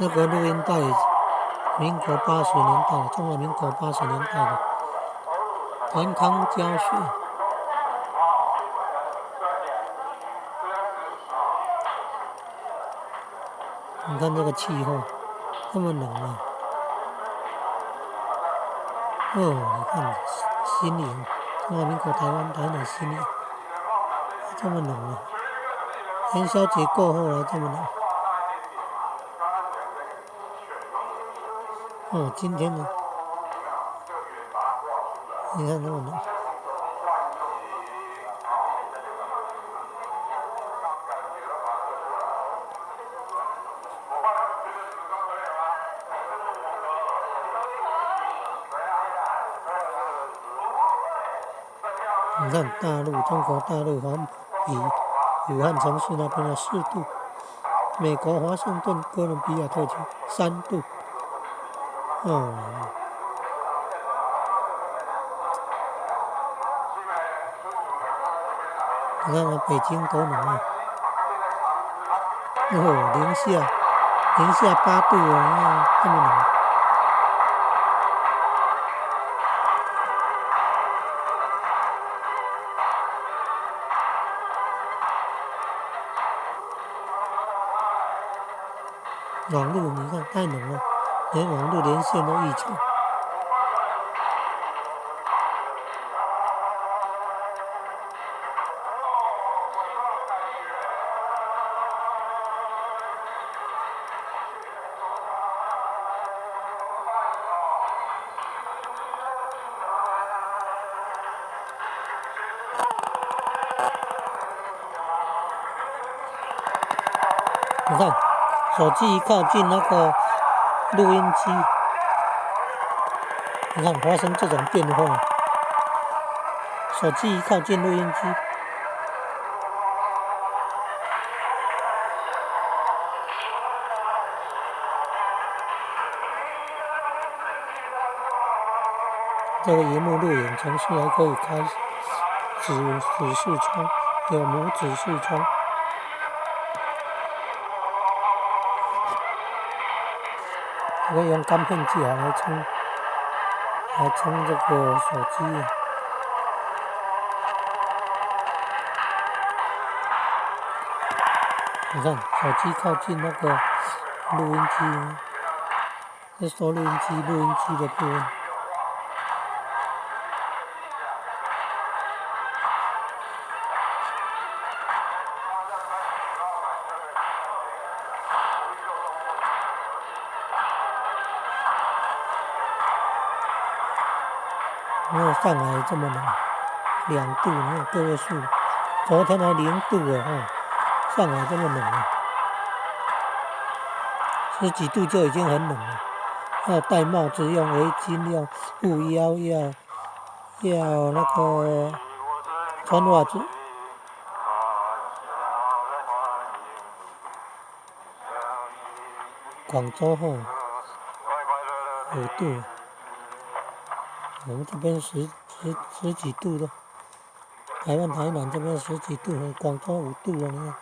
那个录音带，民国80年代的，中华民国80年代的团康教学。你看这个气候，这么冷啊！哦，你看新营，中华民国台南新营，这么冷啊！元宵节过后了，这么冷。哦，今天呢？你看这么冷。你看中国大陆比武汉城市那边的4度，美国华盛顿哥伦比亚特区3度。哦，你看北京多冷啊！哦，零下8度啊！你看这么冷。网络你看太冷了，连网络连线都异常。你看，手机一靠近那个录音机，你看发生这种变化。手机一靠近录音机，这个萤幕录影程序还可以开指示窗，有无指示窗。可以用干片机来充这个手机。你看，手机靠近那个录音机，这收录音机的部分。没有上海这么冷，2度，你看个位数，昨天还0度啊！上海这么冷啊，10几度就已经很冷了。要戴帽子，用围巾，要护腰，要那个穿袜子。广州5度。我们这边十几度的，台南这边10几度，广州5度了，你看，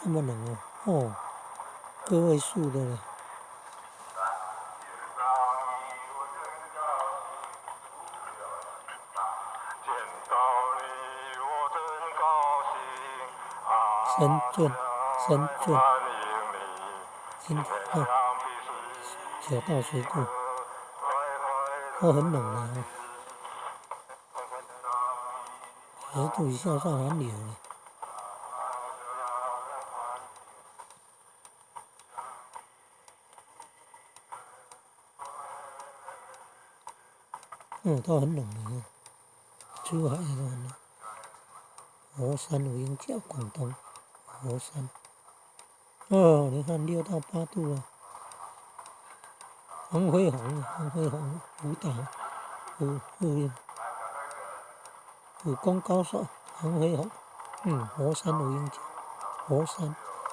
这么冷啊！哦，个位数的了。深圳，今天看9到10度。都很冷了，10度以下算寒流了。都很冷了，珠海都很冷。佛山、五鹰角、广东、佛山。你看6到8度了。黄飞鸿舞蹈，武功高手黄飞鸿。佛山五鹰角，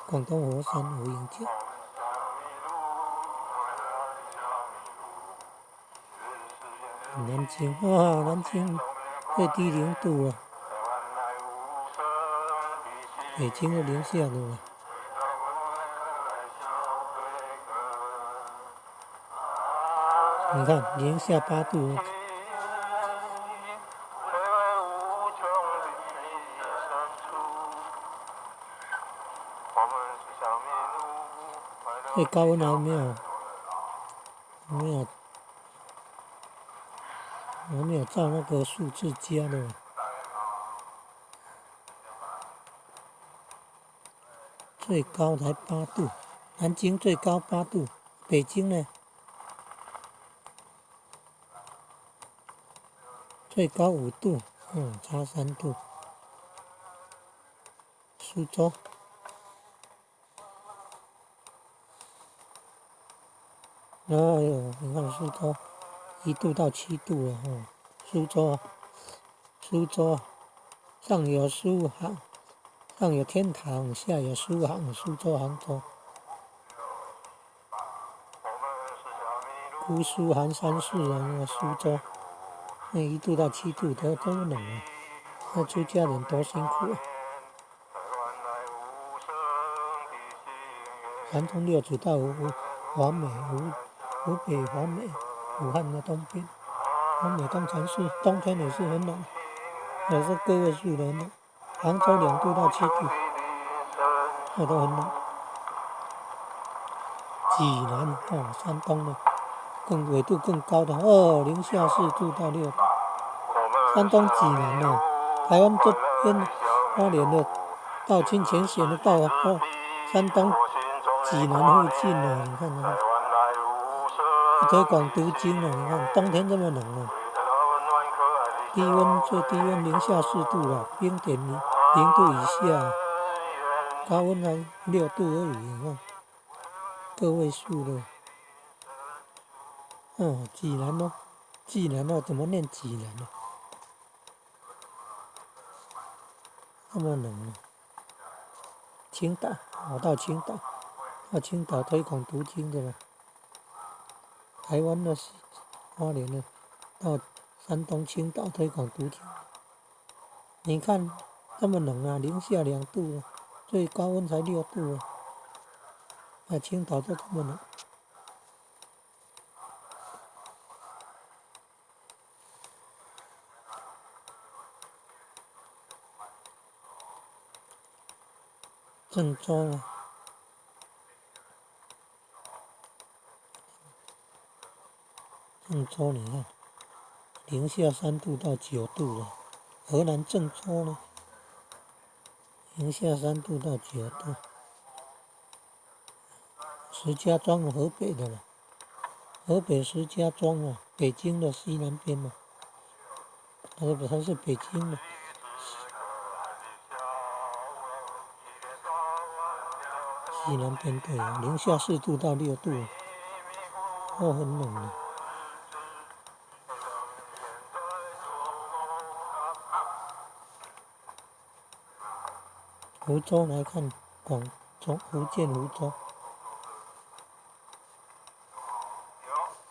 广东佛山五鹰角。南京，南京最低0度了。北京都零下了。你看零下8度，最高温还没有照那个数字加的，最高才8度，南京最高8度，北京呢最高5度，差3度。苏州，哎呦，你看苏州1度到7度了苏州上有苏杭，上有天堂，下有苏杭，苏州、杭州。姑苏、杭山市的那个苏州，那1度到7度都这么冷啊！那出家人多辛苦啊！山东6组到华美、湖北华美、武汉的东边，华美东城市冬天也是很冷，也是个位数的很冷。杭州2度到7度，那都很冷。济南山东的纬度更高的零下4度到6度。山东济南台湾这边花莲的到清泉县的到山东济南附近你看推广读经你看冬天这么冷最低温零下4度了，冰点0度以下，高温还6度而已，你看个位数的。济南怎么念济南呢？那么冷呢？青岛，我到青岛推广读经的了。台湾的花莲的到山东青岛推广读经。你看这么冷啊，零下2度，最高温才6度青岛都这么冷。郑州你看零下3度到9度了。河南郑州呢，零下3度到9度。石家庄河北的了，河北石家庄北京的西南边嘛，它是北京的。西南边对零下4度到6度，很冷的。湖州来看福建湖州，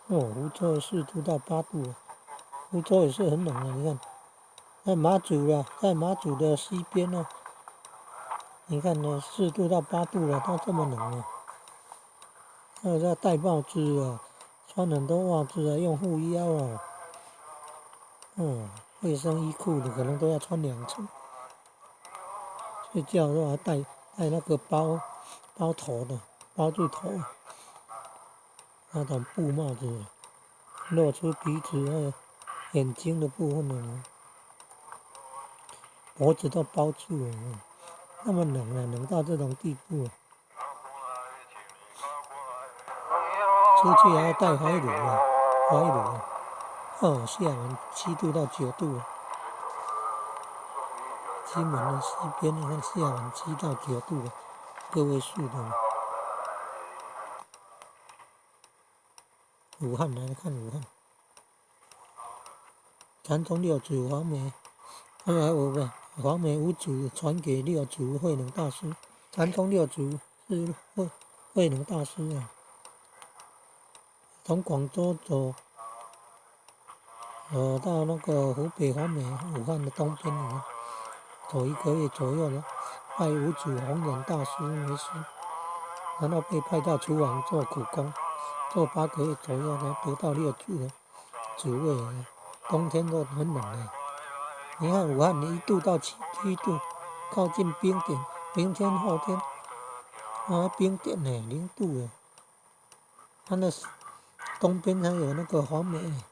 湖州4度到8度，湖州也是很冷的。你看，在马祖的西边你看4度到8度了，都这么冷了。要戴帽子穿很多袜子用护腰卫生衣裤的可能都要穿2层。睡觉的话戴那个包头的，包住头，那种布帽子，露出鼻子眼睛的部分脖子都包住了那么冷到这种地步出去还要带怀乳厦门7度到9度金门的西边你看厦门7到9度个位数的。武汉来看武汉，山东6组黄梅，黄梅5组传给6组慧能大师，山东6组是慧能大师从广州走到那个湖北黄梅武汉的东边走1个月左右了，拜5组弘忍大师为师，然后被派到厨房做苦工，做8个月左右才得到6度的主位，冬天都很冷的。你看武汉1度到7度，靠近冰点，明天后天冰点呢0度哎，它那东边还有那个黄梅，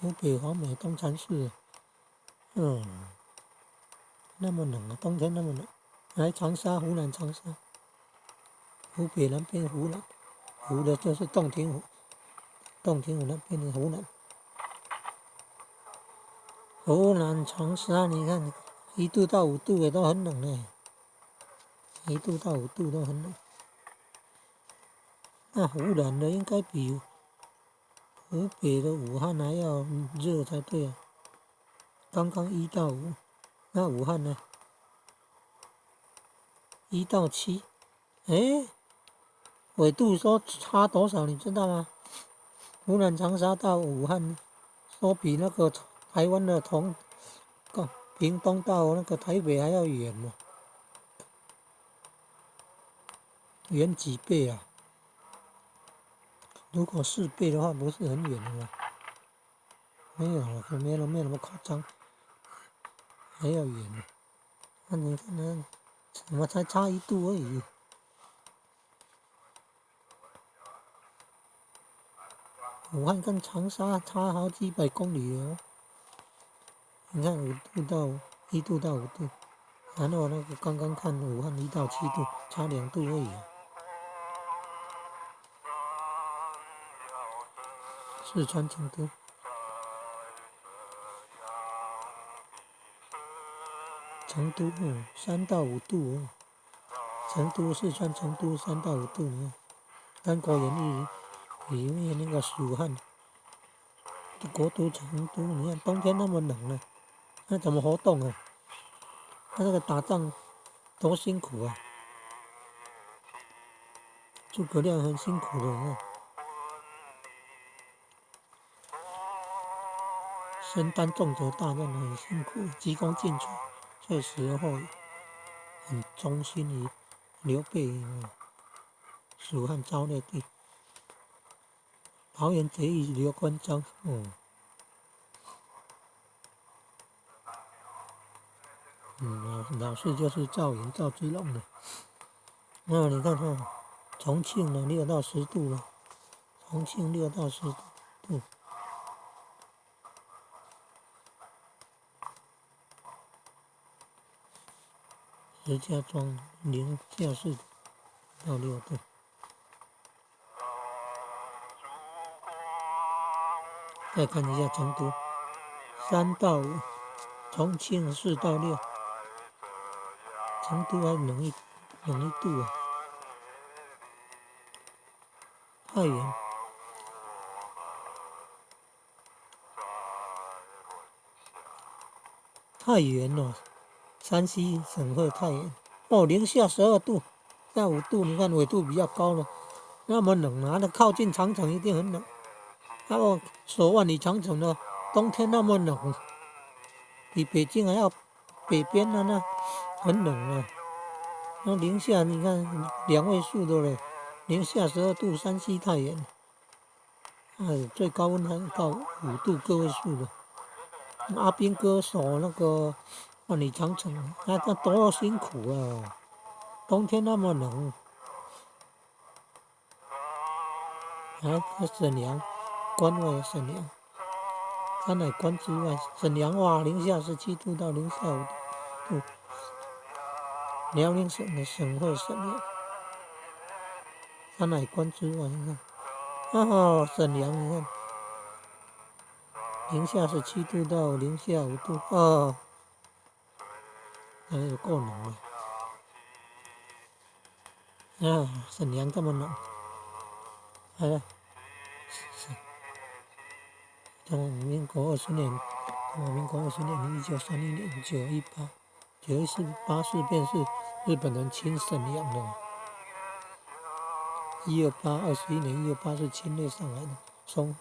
湖北黄梅东禅寺，那么冷啊，冬天那么冷。来长沙，湖南长沙，湖北那边湖南，湖的就是洞庭湖，洞庭湖那边的湖南。湖南长沙，你看1度到5度也都很冷呢，1度到5度都很冷。那湖南的应该比湖北的武汉还要热才对啊。刚刚1到5，那武汉呢？1到7，纬度说差多少你知道吗？湖南长沙到武汉说比那个台湾的屏东到那个台北还要远嘛，远几倍啊？如果4倍的话，不是很远的吗？没有，没那么夸张，还要远呢。那你看那怎么才差1度而已？武汉跟长沙差好几百公里哦。你看1度到5度，然后那个刚刚看武汉1到7度，差2度而已。四川成都3到5度哦。成都四川成都3到5度，你看，三国演义里面那个蜀汉的国都成都，你看冬天那么冷了，那怎么活动啊？他那个打仗多辛苦啊！诸葛亮很辛苦的，你看，身担重责大任很辛苦，急功近利，这时候很忠心于刘备，蜀汉昭烈帝，桃园结义刘关张，老四就是赵云赵之龙的。那你看看，重庆的6到10度了，重庆6到10度。石家庄零下4到6度。再看一下成都3到5，重庆4到6，成都还冷一度啊。太原哦，山西省会太原零下12度，下5度，你看纬度比较高了，那么冷啊，那靠近长城一定很冷。然后10万里长城呢，冬天那么冷，比北京还要北边的那很冷啊。那零下你看2位数的嘞，零下12度，山西太原，最高温还到5度个位数的。阿兵哥守那个万里长城，那多辛苦啊！冬天那么冷，沈阳关外沈阳，山海关之外，沈阳零下17度到零下5度，辽宁省的省会沈阳，山海关之外，你看，沈阳你看，零下17度到零下5度，有够冷的。沈阳这么冷，民国20年1931年9·18·9·14便是日本人侵沈阳的。21年128是侵略上海的，上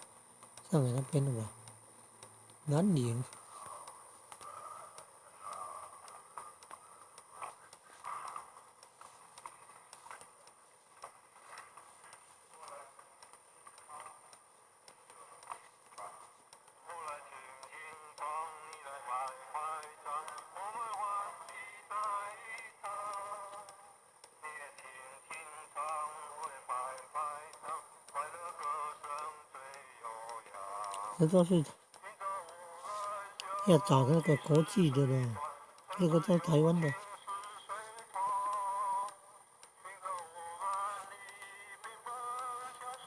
海那边的吧，南宁。这都是要找那个国际的了，这个在台湾的。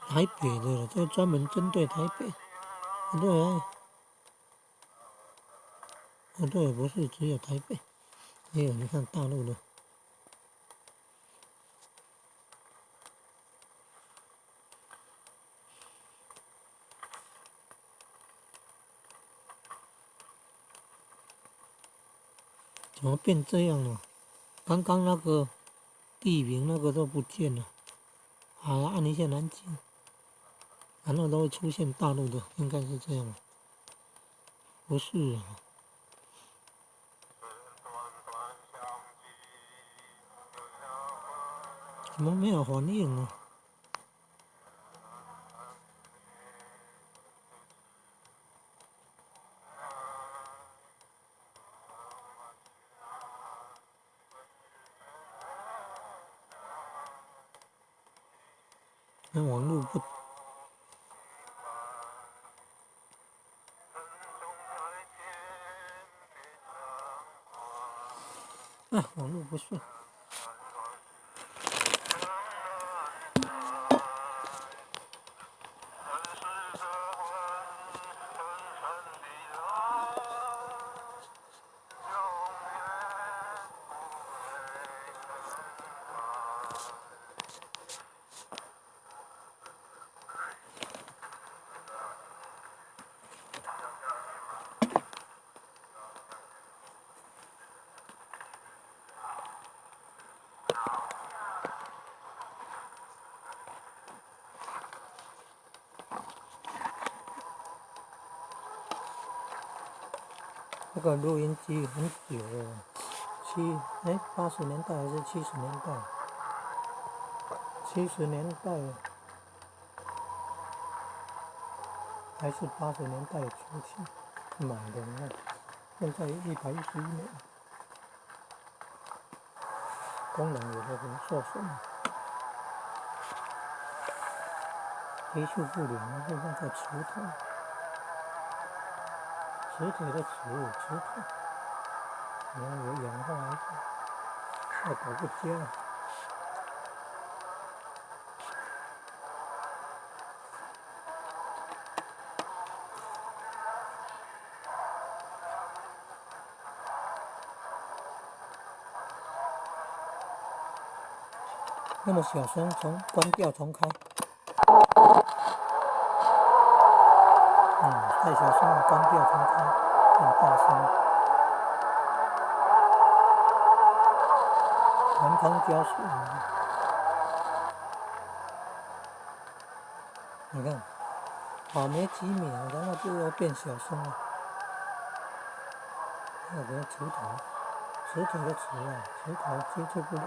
台北的了，这专门针对台北，很多人，很多也不是只有台北，也有你看大陆的。怎么变这样了？刚刚那个地名那个都不见了，好，按一下南京，然后都会出现大陆的，应该是这样。不是啊？怎么没有反应呢？那网络不，啊，网络不顺。那个录音机很久了，80年代还是70年代？70年代还是80年代初期买的，你看，现在111年，功能有的很受损，接触不良，就那个磁头，磁铁的磁头，然后有氧化还是效果不佳。那么小声，关掉重开。太小声了，关掉重开，变大声。南康胶水，你看，好没几秒，然后就要变小声了。那个磁头的磁啊，磁头接触不了。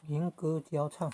民歌交唱。